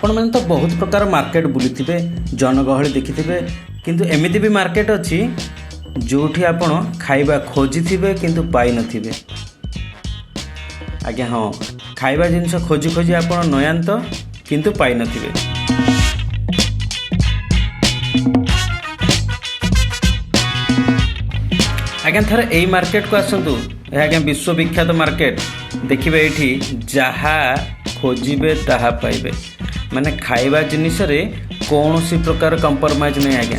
आपण मैंने तो बहुत प्रकार मार्केट बुली थे जनगहली देखी थे किंतु एमती भी मार्केट अच्छी जोठी आपण खाइबा खोजी थे किंतु पाई नथिबे। आज्ञा हाँ खाइबा जिनस खोजी खोजी आपण नयांत किंतु पाई नथिबे। आज्ञा थर यही मार्केट को आसतु आज्ञा विश्वविख्यात मार्केट देखिए ये जहा खोजे ताहा पाइबे माने खाइबा जिनिस रे कौन सी प्रकार कंप्रोमाइज नहीं। आज्ञा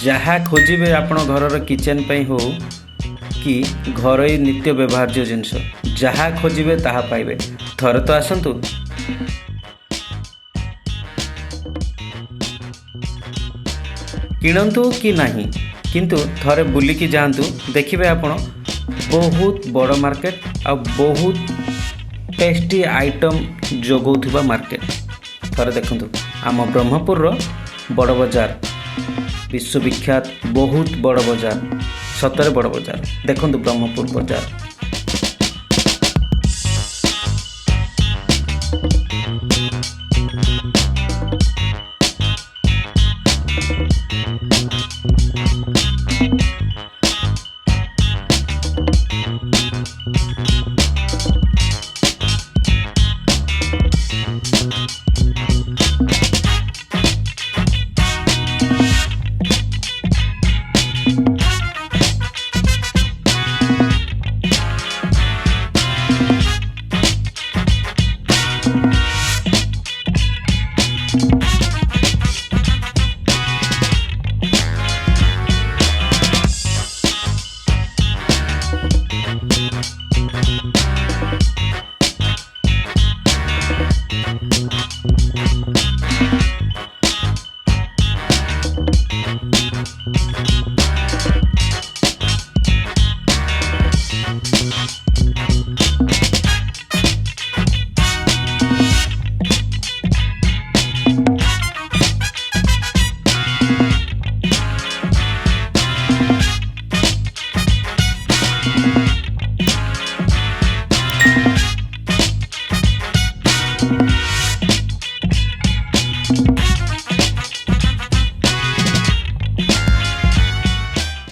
जहा खोजे आपण घर किचन पे हो कि घर नित्य व्यवहार्य जिनस जहा खोजे ताहा पाइबे। थरे तो आसतु किणतु कि नहीं किंतु थरे बुलिकी जातु देखिए आपण बहुत बड़ मार्केट आ बहुत टेस्टी आइटम जोगौथुबा मार्केट। थरे देखंतु आम ब्रह्मपुर बड़ बजार विश्वविख्यात बहुत बड़ बजार सतरे बड़ बजार देखंतु ब्रह्मपुर बजार।